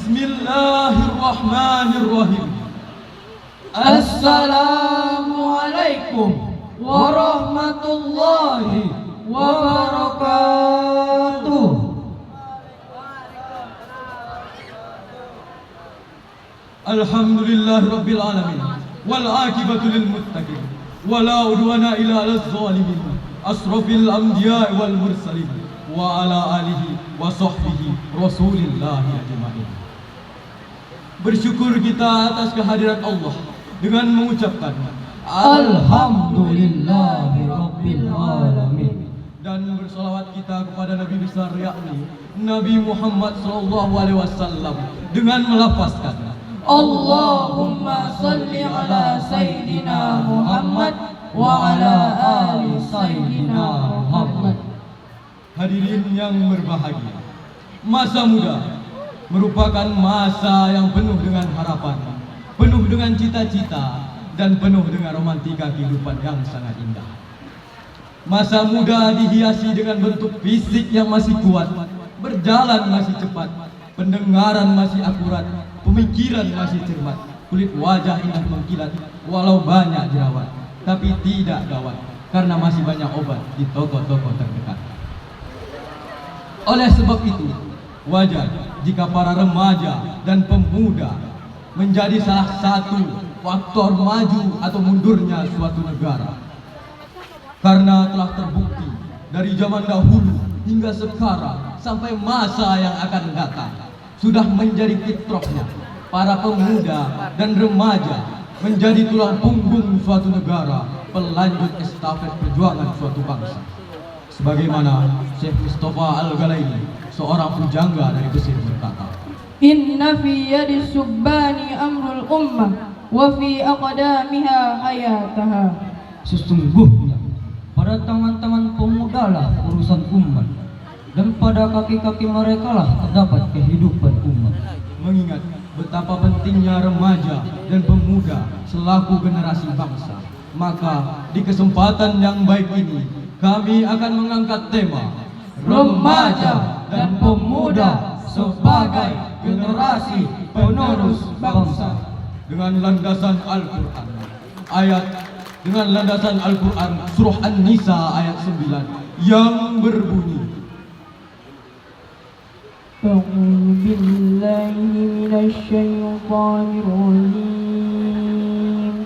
Bismillahirrahmanirrahim. Assalamualaikum warahmatullahi wabarakatuh. Alhamdulillahi rabbil alamin wal aqibatu lil muttaqin wala udwana illa 'alal zalimin. Asrafil anbiya wal mursalin wa ala alihi wa sahbihi rasulillahi ajma'in. Bersyukur kita atas kehadiran Allah dengan mengucapkan Alhamdulillahi rabbil alamin, dan bersalawat kita kepada Nabi besar yakni Nabi Muhammad sallallahu alaihi wasallam dengan melafazkan Allahumma salli ala Sayyidina Muhammad wa ala ali Sayyidina Muhammad. Hadirin yang berbahagia, masa muda merupakan masa yang penuh dengan harapan, penuh dengan cita-cita, dan penuh dengan romantika kehidupan yang sangat indah. Masa muda dihiasi dengan bentuk fisik yang masih kuat, berjalan masih cepat, pendengaran masih akurat, pemikiran masih cermat, kulit wajah indah mengkilat, walau banyak jerawat, tapi tidak gawat, karena masih banyak obat di toko-toko terdekat. Oleh sebab itu, wajar jika para remaja dan pemuda menjadi salah satu faktor maju atau mundurnya suatu negara. Karena telah terbukti dari zaman dahulu hingga sekarang sampai masa yang akan datang, sudah menjadi fitrahnya para pemuda dan remaja menjadi tulang punggung suatu negara, pelanjut estafet perjuangan suatu bangsa. Sebagaimana Syekh Mustafa Al-Ghalaini, seorang pujangga dari Mesir, berkata, Inna fi yadi subbani amrul ummah wa fi aqdamiha hayataha. Sesungguhnya pada tangan-tangan pemudalah urusan umat, dan pada kaki-kaki mereka lah terdapat kehidupan umat. mengingat betapa pentingnya remaja dan pemuda selaku generasi bangsa, maka di kesempatan yang baik ini kami akan mengangkat tema Remaja dan pemuda sebagai generasi penerus bangsa. dengan landasan Al-Quran. Dengan landasan Al-Quran surah An-Nisa ayat 9 yang berbunyi, A'udzu billahi minasy syaithanir rajim.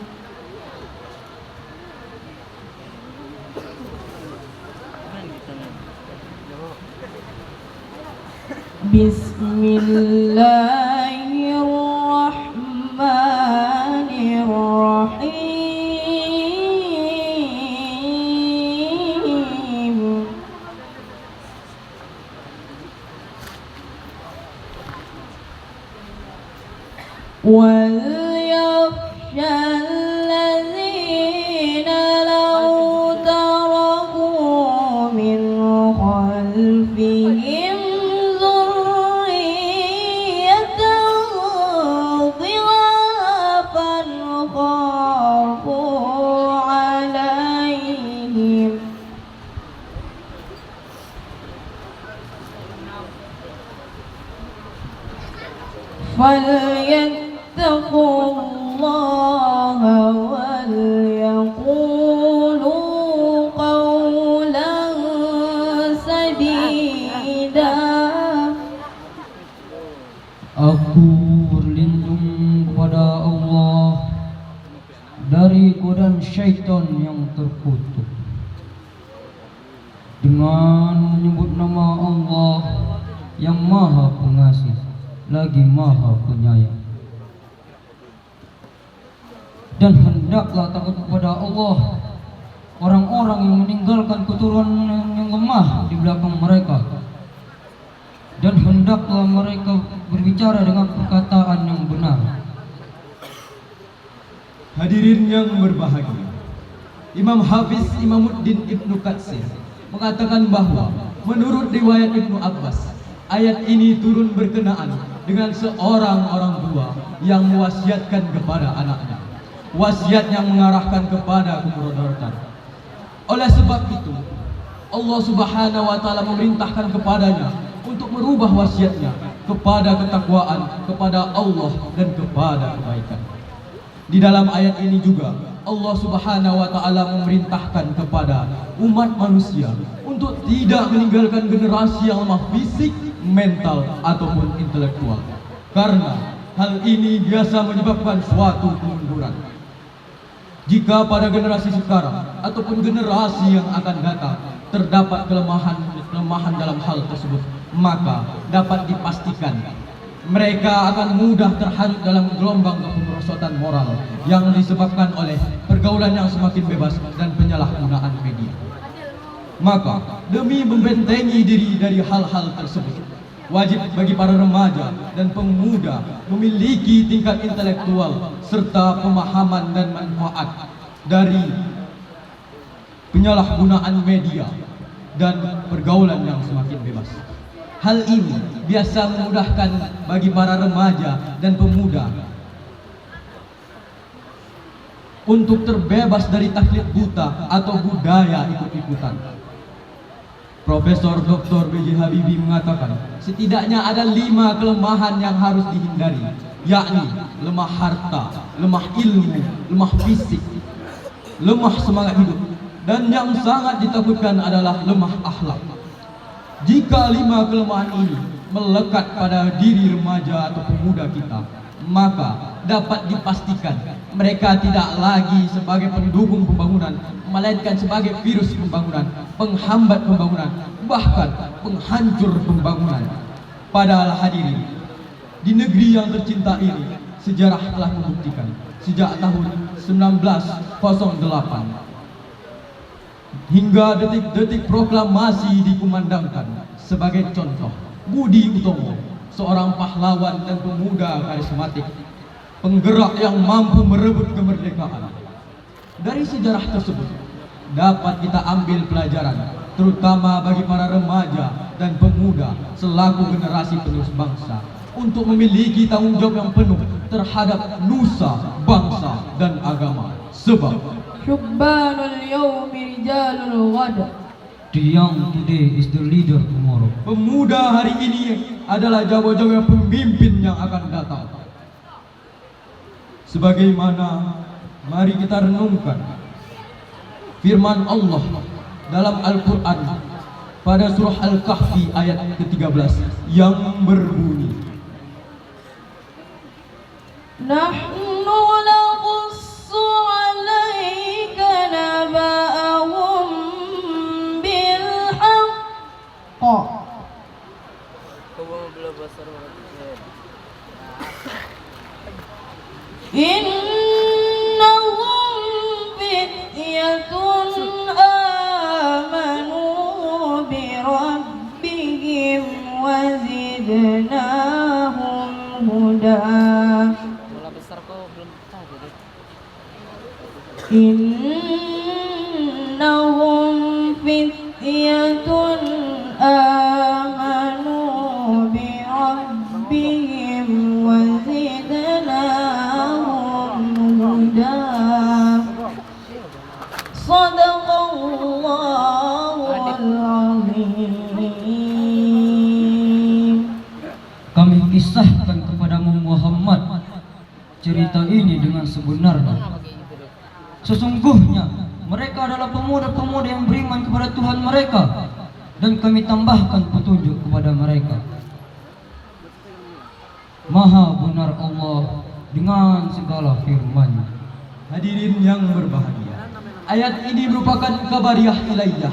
Bismillahirrahmanirrahim. وَلْيَخْشَى الَّذِينَ لَوْ تَرَكُوا مِنْ خَلْفِهِمْ ذُرِّيَّةً ضِعَافًا خَافُوا عَلَيْهِمْ فَلْيَتَّقُوا اللَّهَ وَلْيَقُولُوا قَوْلًا سَدِيدًا. Aku berlindung kepada Allah dari godaan syaitan yang terkutuk, dengan menyebut nama Allah yang Maha Pengasih lagi Maha Penyayang. Dan hendaklah takut kepada Allah orang-orang yang meninggalkan keturunan yang lemah di belakang mereka, dan hendaklah mereka berbicara dengan perkataan yang benar. hadirin yang berbahagia, Imam Hafiz Imamuddin Ibnu Katsir mengatakan bahwa menurut riwayat Ibnu Abbas, ayat ini turun berkenaan dengan seorang orang tua yang mewasiatkan kepada anaknya, wasiat yang mengarahkan kepada kemudaratan. Oleh sebab itu, Allah Subhanahu wa taala memerintahkan kepadanya untuk merubah wasiatnya kepada ketakwaan, kepada Allah dan kepada kebaikan. Di dalam ayat ini juga Allah Subhanahu wa taala memerintahkan kepada umat manusia untuk tidak meninggalkan generasi yang lemah fisik, mental ataupun intelektual. Karena hal ini biasa menyebabkan suatu kemunduran. Jika pada generasi sekarang ataupun generasi yang akan datang terdapat kelemahan dalam hal tersebut, maka dapat dipastikan mereka akan mudah terhanyut dalam gelombang kemerosotan moral yang disebabkan oleh pergaulan yang semakin bebas dan penyalahgunaan media. Maka demi membentengi diri dari hal-hal tersebut, wajib bagi para remaja dan pemuda memiliki tingkat intelektual serta pemahaman dan manfaat dari penyalahgunaan media dan pergaulan yang semakin bebas. Hal ini biasa memudahkan bagi para remaja dan pemuda untuk terbebas dari taklid buta atau budaya ikut-ikutan. Profesor Dr. B.J. Habibie mengatakan, setidaknya ada 5 kelemahan yang harus dihindari, yakni lemah harta, lemah ilmu, lemah fisik, lemah semangat hidup, dan yang sangat ditakutkan adalah lemah akhlak. Jika 5 kelemahan ini melekat pada diri remaja atau pemuda kita, maka dapat dipastikan mereka tidak lagi sebagai pendukung pembangunan, melainkan sebagai virus pembangunan, penghambat pembangunan, bahkan penghancur pembangunan. Padahal hadirin, di negeri yang tercinta ini, sejarah telah membuktikan sejak tahun 1908 hingga detik-detik proklamasi dikumandangkan. Sebagai contoh, Budi Utomo, seorang pahlawan dan pemuda karismatik, penggerak yang mampu merebut kemerdekaan. Dari sejarah tersebut dapat kita ambil pelajaran, terutama bagi para remaja dan pemuda selaku generasi penerus bangsa, untuk memiliki tanggung jawab yang penuh terhadap nusa, bangsa dan agama. Sebab Syubbanul yawmi rijalul ghad. The young today is the leader tomorrow. pemuda hari ini adalah jawa-jawa pemimpin yang akan datang. Sebagaimana mari kita renungkan firman Allah dalam Al-Quran pada surah Al-Kahfi ayat ke-13 yang berbunyi, Nahnu naqussu 'alaika naba'ahum bil haqq. Innahum fityatun amanu bi rabbihim wa zidnahum huda. Bola besar kok belum pecah jadi. Innahum fityatun amanu bi rabbihim wa zidnahum huda. Sadaqallahul azim. Kami kisahkan kepadamu Muhammad cerita ini dengan sebenarnya. Sesungguhnya mereka adalah pemuda-pemuda yang beriman kepada Tuhan mereka, dan kami tambahkan petunjuk kepada mereka. Maha benar Allah dengan segala firman-Nya. hadirin yang berbahagia, ayat ini merupakan kabariyah ilaiyah,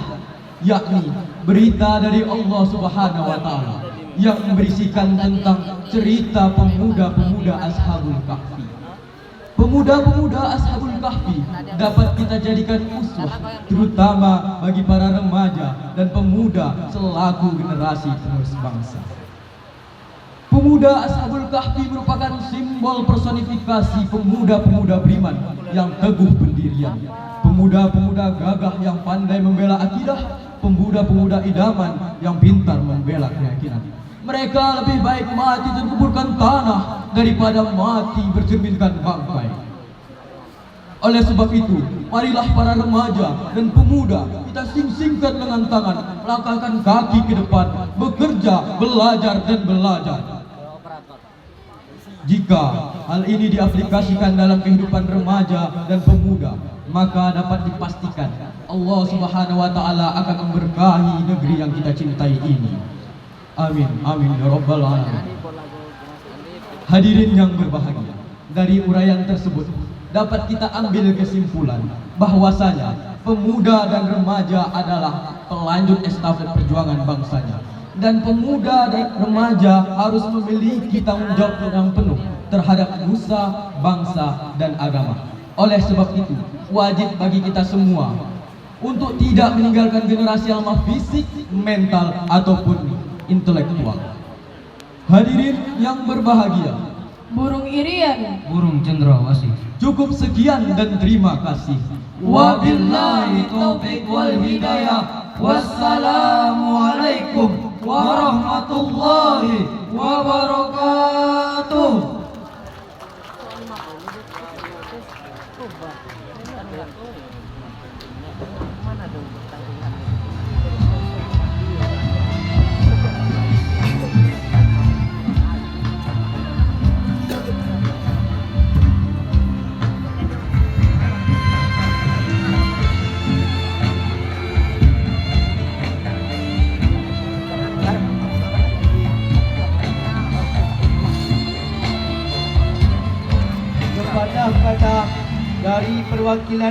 yakni berita dari Allah Subhanahu wa taala yang berisikan tentang cerita pemuda-pemuda Ashabul Kahfi. Pemuda-pemuda Ashabul Kahfi dapat kita jadikan uswah, terutama bagi para remaja dan pemuda selaku generasi penerus bangsa. Pemuda Ashabul Kahfi merupakan simbol personifikasi pemuda-pemuda beriman yang teguh pendirian, pemuda-pemuda gagah yang pandai membela akidah, pemuda-pemuda idaman yang pintar membela keyakinan. Mereka lebih baik mati terkuburkan tanah daripada mati bercerminkan bangkai. Oleh sebab itu, marilah para remaja dan pemuda kita sing-singkan dengan tangan, langkahkan kaki ke depan, bekerja, belajar dan belajar. Jika hal ini diaplikasikan dalam kehidupan remaja dan pemuda, maka dapat dipastikan Allah Subhanahu wa taala akan memberkahi negeri yang kita cintai ini. Amin, amin ya rabbal alamin. Hadirin yang berbahagia, dari uraian tersebut dapat kita ambil kesimpulan bahwasanya pemuda dan remaja adalah pelanjut estafet perjuangan bangsanya. Dan pemuda dan remaja harus memiliki tanggung jawab yang penuh terhadap nusa, bangsa, dan agama. Oleh sebab itu, wajib bagi kita semua untuk tidak meninggalkan generasi yang lemah fisik, mental, ataupun intelektual. Hadirin yang berbahagia, burung irian. Burung cendrawasih. cukup sekian dan terima kasih. Wabillahi taufik wal hidayah. Wassalamualaikum warahmatullahi wabarakatuh. Mana dong pertandingan? Kepada dari perwakilan